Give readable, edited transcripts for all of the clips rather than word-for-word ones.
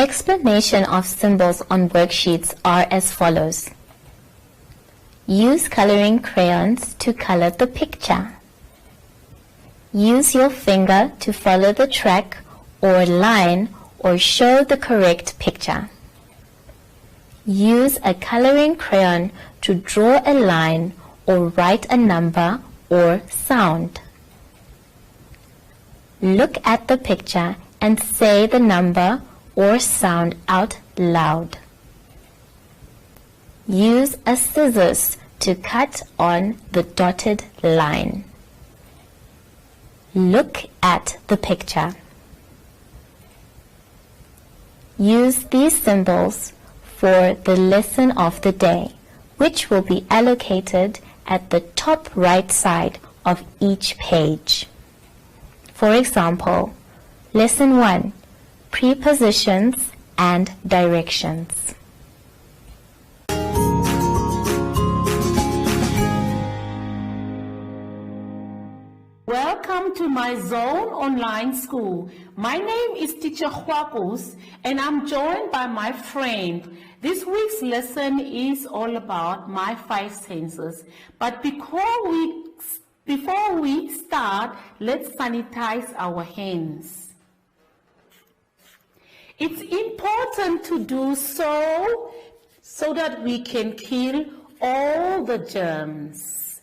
explanation of symbols on worksheets are as follows. Use coloring crayons to color the picture. Use your finger to follow the track or line or show the correct picture. Use a coloring crayon to draw a line or write a number or sound. Look at the picture and say the number or sound out loud. Use a scissors to cut on the dotted line. Look at the picture. Use these symbols for the lesson of the day, which will be allocated at the top right side of each page. For example, Lesson 1, Prepositions and Directions. Welcome to my Zone Online School. My name is Teacher Hwakus and I'm joined by my friend. This week's lesson is all about my 5 senses. But before we start, let's sanitize our hands. It's important to do so that we can kill all the germs.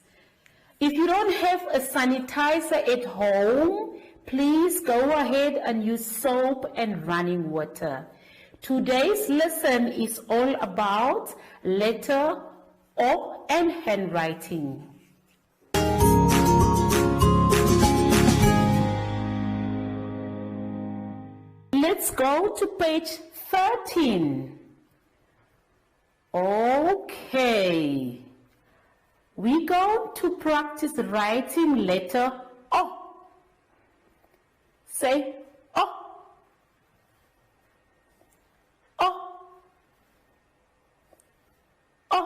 If you don't have a sanitizer at home, please go ahead and use soap and running water. Today's lesson is all about letter O and handwriting. Let's go to page 13. Okay. We're going to practice writing letter O. Say O. O. O.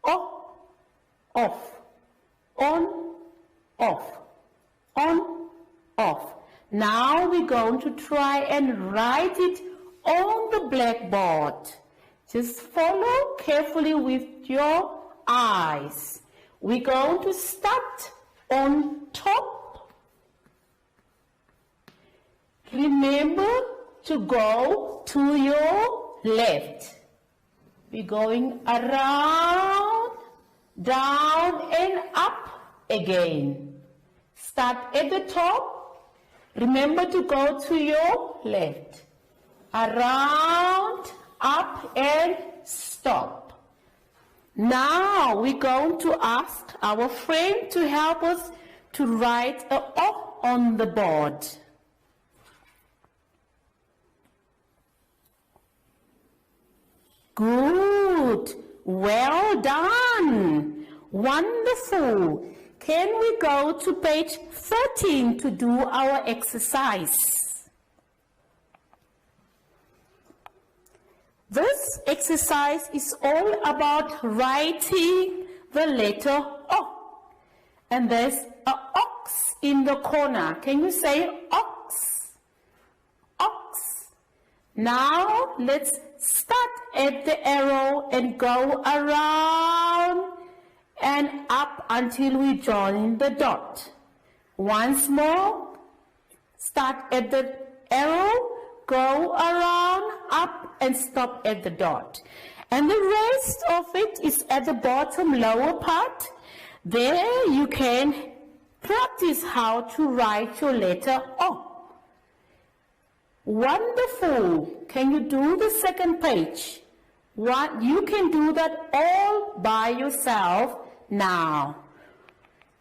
O. Off. On. Off. On. Off. Now we're going to try and write it on the blackboard. Just follow carefully with your eyes. We're going to start on top. Remember to go to your left. We're going around, down and up again. Start at the top. Remember to go to your left. Around, up and stop. Now we're going to ask our friend to help us to write a O on the board. Good. Well done. Wonderful. Can we go to page 13 to do our exercise? This exercise is all about writing the letter O. And there's an ox in the corner. Can you say ox? Ox. Now let's start at the arrow and go around and up until we join the dot. Once more, start at the arrow, go around, up and stop at the dot. And the rest of it is at the bottom lower part. There you can practice how to write your letter O. Wonderful. Can you do the second page? You can do that all by yourself now.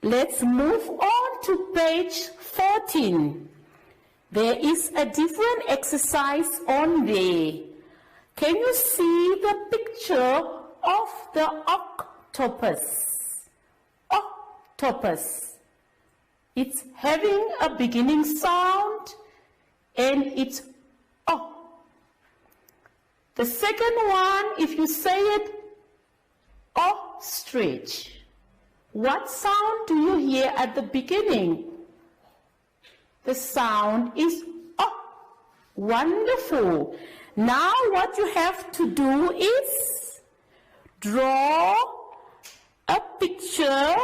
Let's move on to page 14. There is a different exercise on there. Can you see the picture of the octopus? Octopus. It's having a beginning sound and it's O. The second one, if you say it, ostrich. What sound do you hear at the beginning? The sound is O. Wonderful. Now what you have to do is draw a picture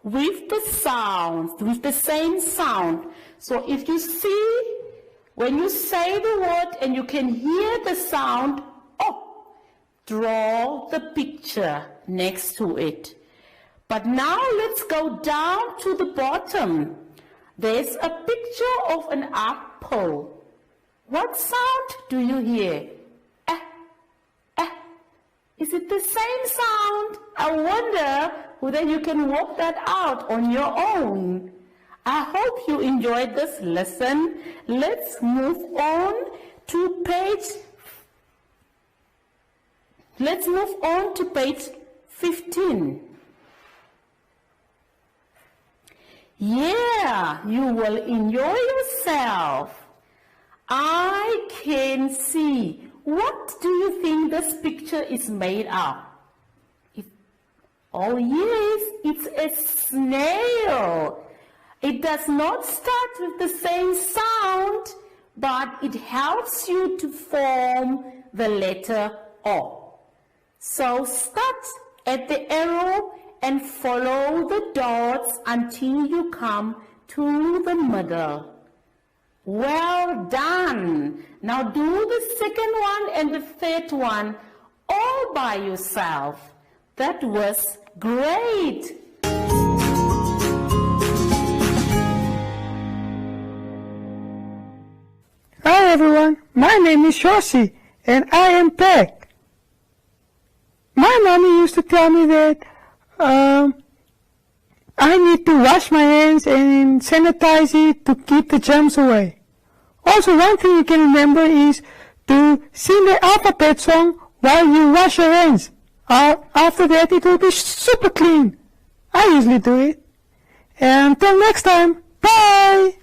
with the sound, with the same sound. So if you see, when you say the word and you can hear the sound, oh, draw the picture next to it. But now let's go down to the bottom. There's a picture of an apple. What sound do you hear? Is it the same sound? I wonder whether you can work that out on your own. I hope you enjoyed this lesson. Let's move on to page 15. Yeah, you will enjoy yourself. I can see. What do you think this picture is made of? Oh yes, it's a snail. It does not start with the same sound, but it helps you to form the letter O. So start at the arrow and follow the dots until you come to the middle. Well done. Now do the second one and the third one all by yourself. That was great. Hi everyone, my name is Josie and I am Peg. My mommy used to tell me that I need to wash my hands and sanitize it to keep the germs away. Also, one thing you can remember is to sing the alphabet song while you wash your hands. After that, it will be super clean. I usually do it. And until next time, bye!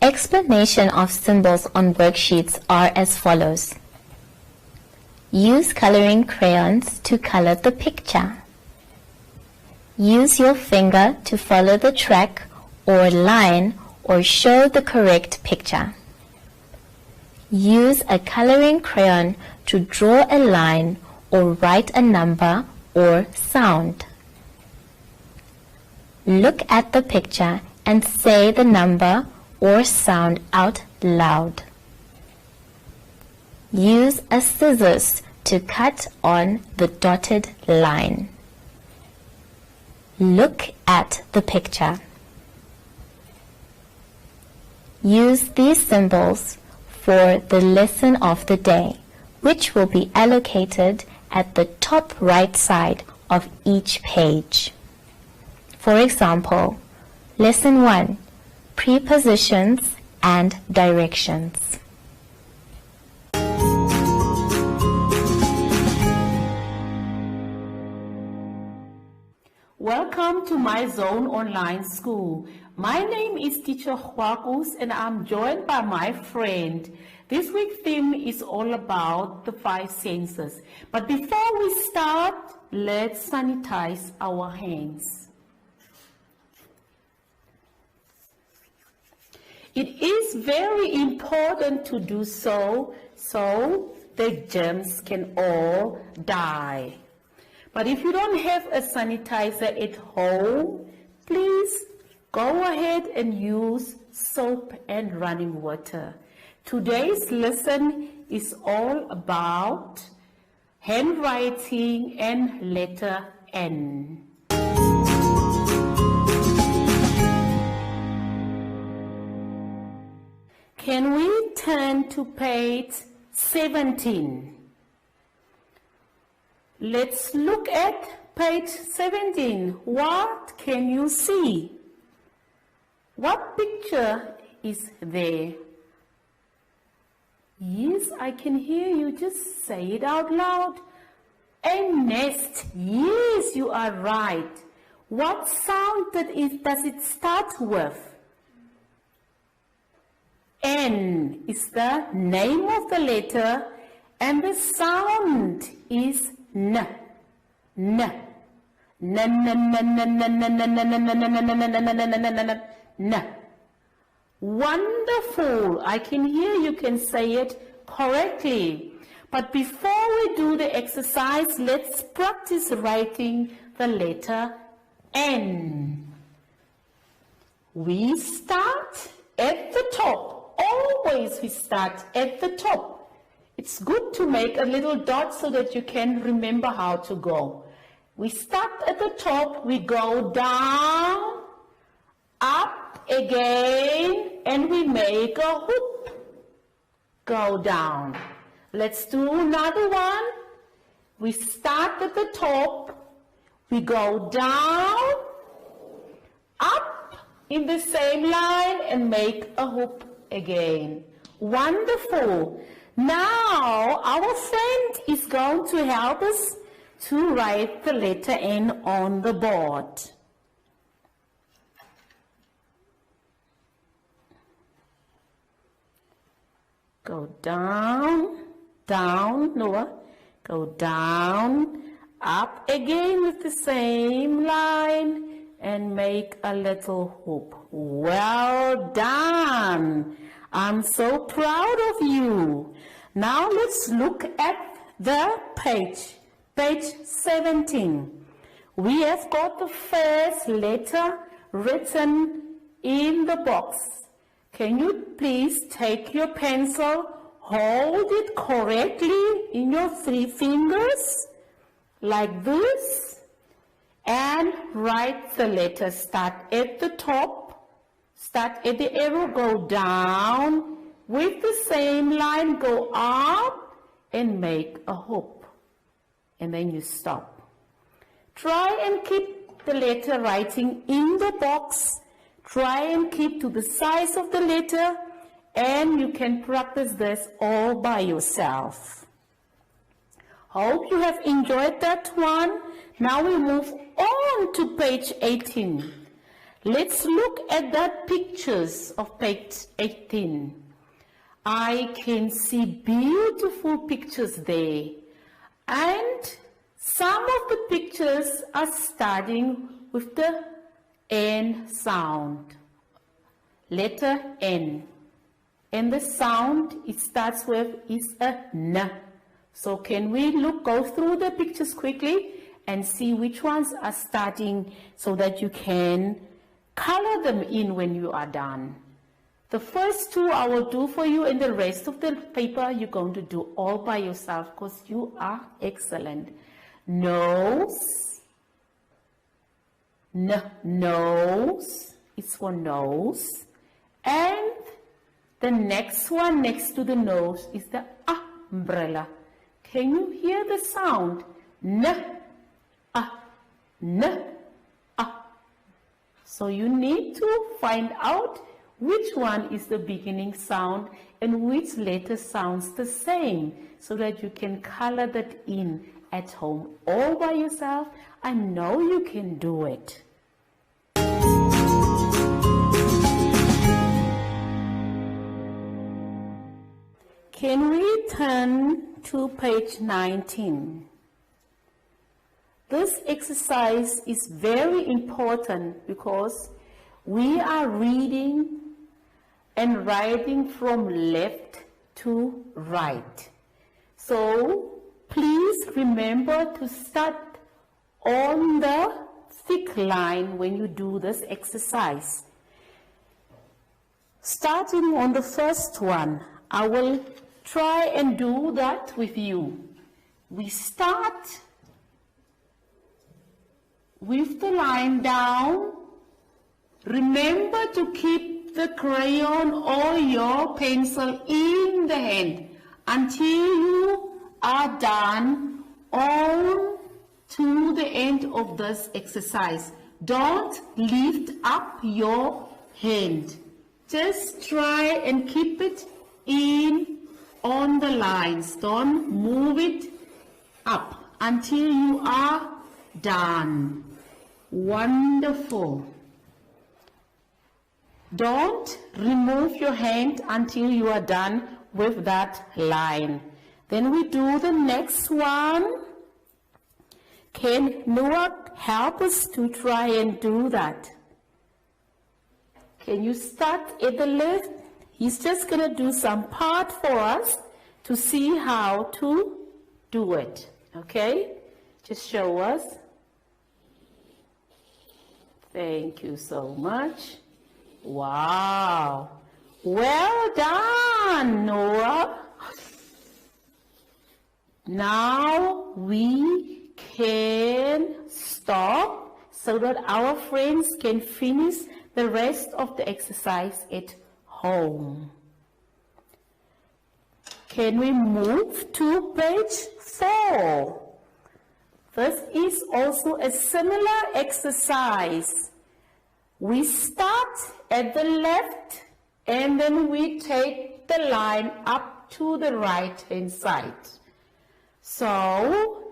Explanation of symbols on worksheets are as follows. Use coloring crayons to color the picture. Use your finger to follow the track or line or show the correct picture. Use a coloring crayon to draw a line or write a number or sound. Look at the picture and say the number or sound out loud. Use a scissors to cut on the dotted line. Look at the picture. Use these symbols for the lesson of the day, which will be allocated at the top right side of each page. For example, Lesson 1, Prepositions and Directions. Welcome to My Zone Online School. My name is Teacher Hwakus and I'm joined by my friend. This week's theme is all about the 5 senses. But before we start, let's sanitize our hands. It is very important to do so the germs can all die. But if you don't have a sanitizer at home, please go ahead and use soap and running water. Today's lesson is all about handwriting and letter N. Can we turn to page 17? Let's look at Page 17, what can you see? What picture is there? Yes, I can hear you. Just say it out loud. A nest. Yes, you are right. What sound does it start with? N is the name of the letter and the sound is N. N. N. Wonderful. I can hear you can say it correctly. But before we do the exercise, let's practice writing the letter N. We start at the top. Always we start at the top. It's good to make a little dot so that you can remember how to go. We start at the top, we go down, up again, and we make a hoop. Go down. Let's do another one. We start at the top, we go down, up in the same line, and make a hoop again. Wonderful. Now our friend is going to help us to write the letter N on the board. Go down, down, Noah. Go down, up again with the same line and make a little hoop. Well done. I'm so proud of you. Now let's look at the page. Page 17. We have got the first letter written in the box. Can you please take your pencil, hold it correctly in your 3 fingers, like this, and write the letter. Start at the top, start at the arrow, go down, with the same line, go up, and make a hoop. And then you stop. Try and keep the letter writing in the box. Try and keep to the size of the letter, and you can practice this all by yourself. Hope you have enjoyed that one. Now we move on to page 18. Let's look at the pictures of page 18. I can see beautiful pictures there. And some of the pictures are starting with the N sound, letter N. And the sound it starts with is a N. So can we go through the pictures quickly and see which ones are starting so that you can color them in when you are done. The first 2 I will do for you, and the rest of the paper you're going to do all by yourself because you are excellent. Nose. Nose. It's for nose. And the next one next to the nose is the umbrella. Can you hear the sound? N, N, So you need to find out which one is the beginning sound and which letter sounds the same so that you can color that in at home all by yourself. I know you can do it. Can we turn to page 19? This exercise is very important because we are reading and writing from left to right. So please remember to start on the thick line when you do this exercise. Starting on the first one, I will try and do that with you. We start with the line down. Remember to keep the crayon or your pencil in the hand until you are done on to the end of this exercise. Don't lift up your hand. Just try and keep it in on the lines. Don't move it up until you are done. Wonderful. Don't remove your hand until you are done with that line. Then we do the next one. Can Noah help us to try and do that? Can you start at the left? He's just going to do some part for us to see how to do it. Okay? Just show us. Thank you so much. Wow. Well done, Noah. Now we can stop so that our friends can finish the rest of the exercise at home. Can we move to page 4? This is also a similar exercise. We start at the left and then we take the line up to the right-hand side. So,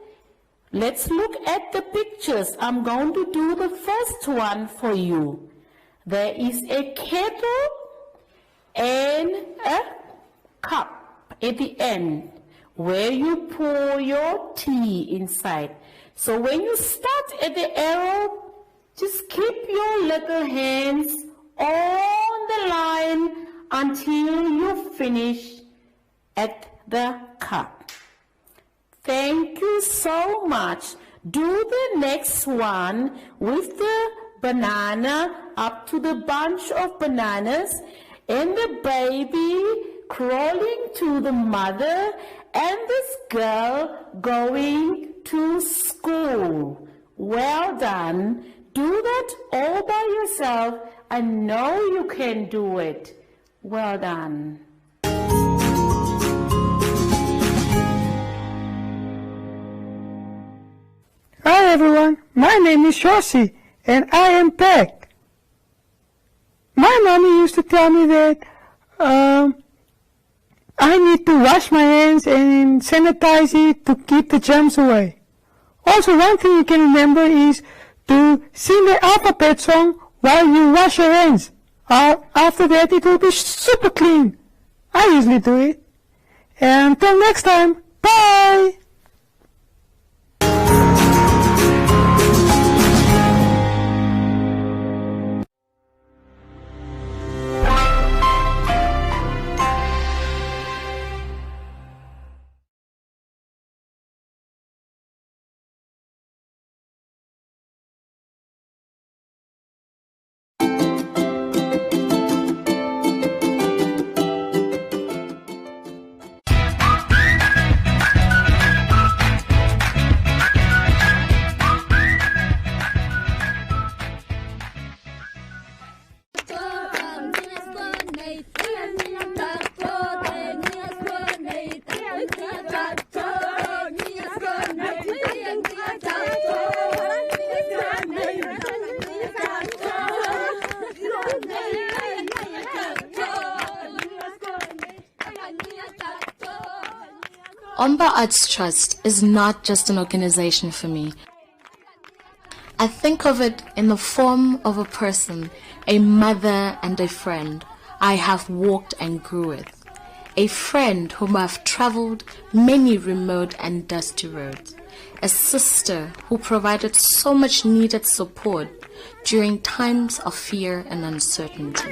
let's look at the pictures. I'm going to do the first one for you. There is a kettle and a cup at the end where you pour your tea inside. So when you start at the arrow, just keep your little hands on the line until you finish at the cup. Thank you so much. Do the next one with the banana up to the bunch of bananas and the baby crawling to the mother and this girl going to school. Well done. Do that all by yourself. I know you can do it. Well done. Hi everyone, my name is Josie and I am back. My mommy used to tell me that I need to wash my hands and sanitize it to keep the germs away. Also, one thing you can remember is to sing the alphabet song while you wash your hands. After that, it will be super clean. I usually do it. And until next time, bye! Omba Arts Trust is not just an organization for me. I think of it in the form of a person, a mother and a friend I have walked and grew with. A friend whom I've traveled many remote and dusty roads. A sister who provided so much needed support during times of fear and uncertainty.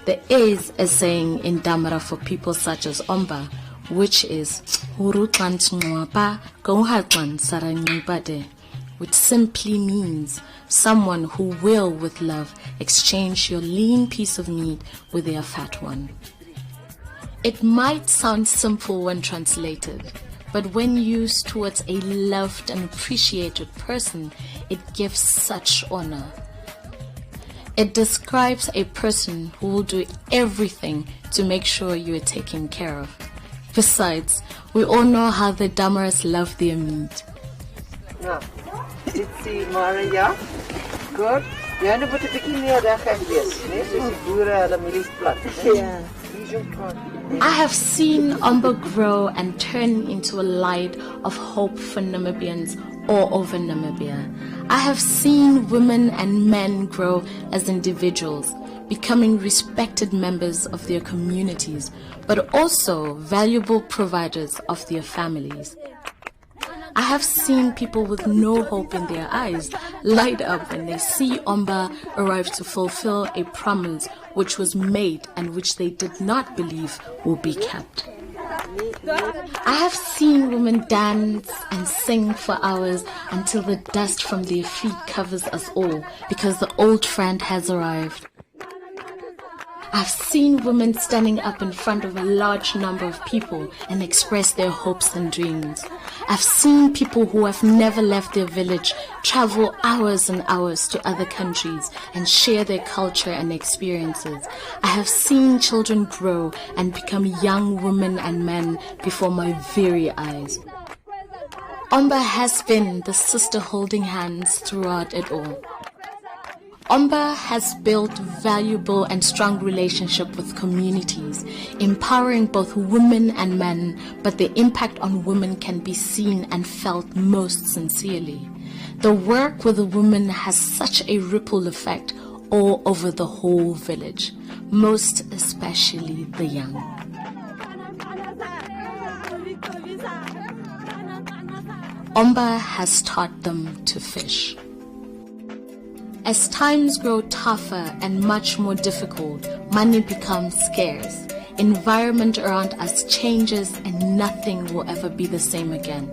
There is a saying in Damara for people such as Omba, which is which simply means someone who will, with love, exchange your lean piece of meat with their fat one. It might sound simple when translated, but when used towards a loved and appreciated person, it gives such honor. It describes a person who will do everything to make sure you are taken care of. Besides, we all know how the Damaras love their meat. Nou, dit is Maria. Goed. Jy moet 'n bietjie meer reg wees, né? Soos die boere hulle mielies plant. Ja. I have seen Omba grow and turn into a light of hope for Namibians all over Namibia. I have seen women and men grow as individuals, becoming respected members of their communities, but also valuable providers of their families. I have seen people with no hope in their eyes light up when they see Omba arrive to fulfill a promise which was made and which they did not believe will be kept. I have seen women dance and sing for hours until the dust from their feet covers us all because the old friend has arrived. I've seen women standing up in front of a large number of people and express their hopes and dreams. I've seen people who have never left their village travel hours and hours to other countries and share their culture and experiences. I have seen children grow and become young women and men before my very eyes. Omba has been the sister holding hands throughout it all. Omba has built valuable and strong relationship with communities, empowering both women and men, but the impact on women can be seen and felt most sincerely. The work with the women has such a ripple effect all over the whole village, most especially the young. Omba has taught them to fish. As times grow tougher and much more difficult, money becomes scarce. Environment around us changes and nothing will ever be the same again.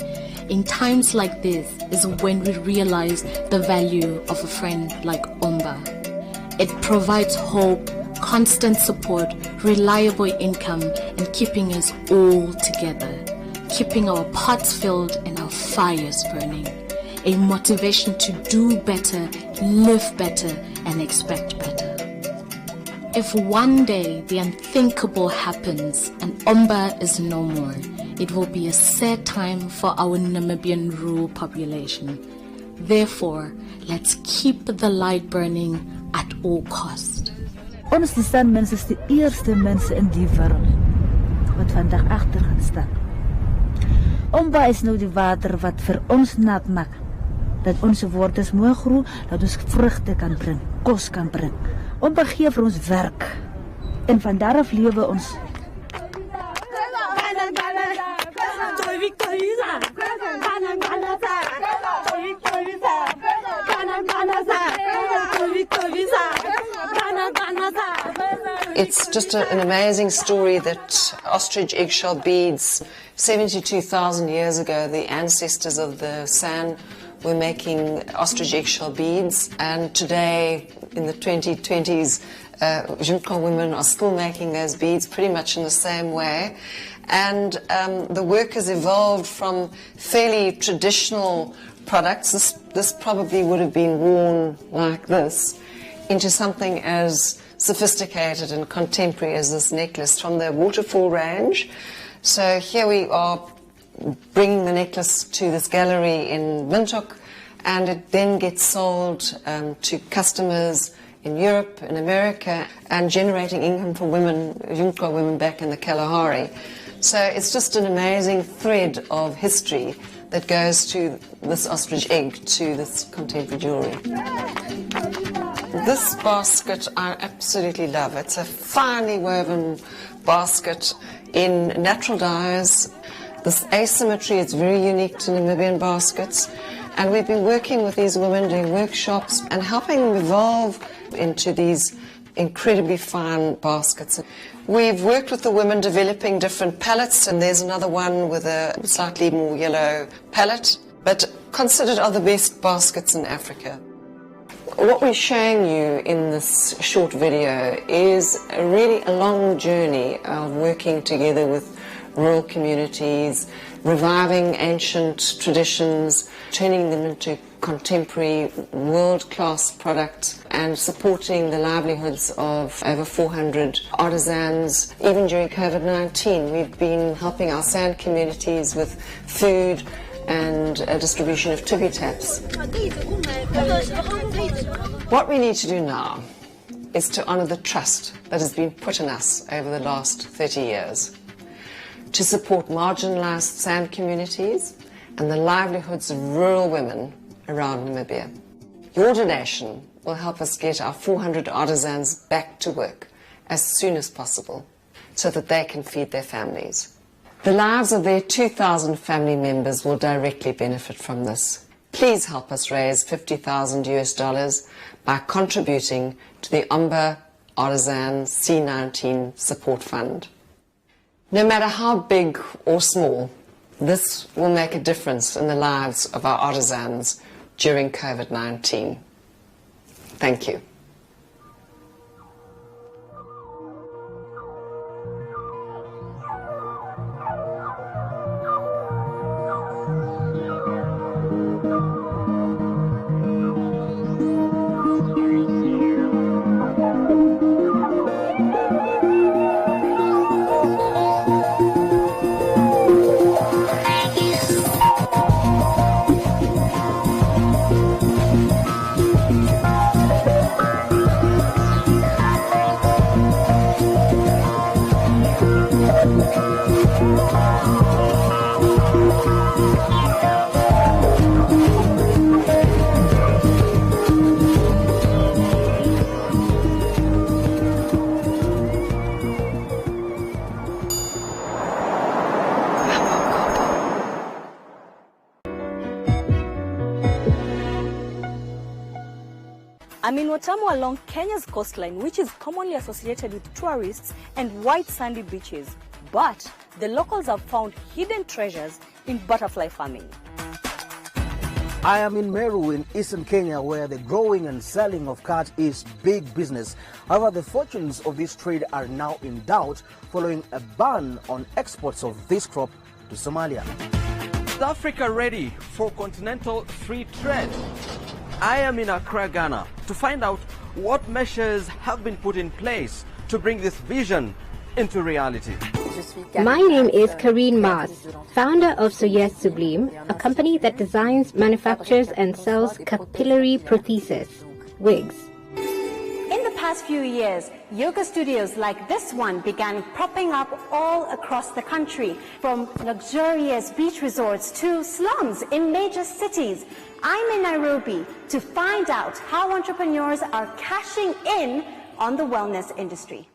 In times like this is when we realize the value of a friend like Omba. It provides hope, constant support, reliable income, and keeping us all together, keeping our pots filled and our fires burning. A motivation to do better, live better, and expect better. If one day the unthinkable happens and Omba is no more, it will be a sad time for our Namibian rural population. Therefore, let's keep the light burning at all cost. Ons die mense is die eerste mense in die wêreld wat vandag agter gaan staan. Omba is nou die water wat vir ons nat maak. Dat onze wortels mooi groeien, dat ons vruchten kan brengen, kos kan brengen. Omba gee vir ons werk. En van daaraf lewe ons. It's just an amazing story that ostrich eggshell beads, 72,000 years ago, the ancestors of the San were making ostrich eggshell beads, and today in the 2020s, Junko women are still making those beads pretty much in the same way. And the work has evolved from fairly traditional products. This probably would have been worn like this, into something as sophisticated and contemporary as this necklace from the waterfall range. So here we are bringing the necklace to this gallery in Windhoek, and it then gets sold to customers in Europe, in America, and generating income for women, Junko women back in the Kalahari. So it's just an amazing thread of history that goes to this ostrich egg, to this contemporary jewelry. This basket I absolutely love. It's a finely woven basket in natural dyes. This asymmetry is very unique to Namibian baskets. And we've been working with these women, doing workshops and helping them evolve into these incredibly fine baskets. We've worked with the women developing different palettes, and there's another one with a slightly more yellow palette, but considered are the best baskets in Africa. What we're showing you in this short video is really a long journey of working together with rural communities, reviving ancient traditions, turning them into contemporary world-class products, and supporting the livelihoods of over 400 artisans. Even during COVID-19, we've been helping our sand communities with food and distribution of tippy taps. What we need to do now is to honour the trust that has been put in us over the last 30 years, to support marginalised sand communities and the livelihoods of rural women around Namibia. Your donation will help us get our 400 artisans back to work as soon as possible so that they can feed their families. The lives of their 2,000 family members will directly benefit from this. Please help us raise $50,000 by contributing to the Omba Artisan C19 Support Fund. No matter how big or small, this will make a difference in the lives of our artisans during COVID-19. Thank you. I'm in Watamu along Kenya's coastline, which is commonly associated with tourists and white sandy beaches. But the locals have found hidden treasures in butterfly farming. I am in Meru in eastern Kenya, where the growing and selling of carrots is big business. However, the fortunes of this trade are now in doubt following a ban on exports of this crop to Somalia. Is Africa ready for continental free trade? I am in Accra, Ghana, to find out what measures have been put in place to bring this vision into reality. My name is Karine Mars, founder of Soyez Sublime, a company that designs, manufactures and sells capillary prosthesis, wigs. In the past few years, yoga studios like this one began popping up all across the country, from luxurious beach resorts to slums in major cities. I'm in Nairobi to find out how entrepreneurs are cashing in on the wellness industry.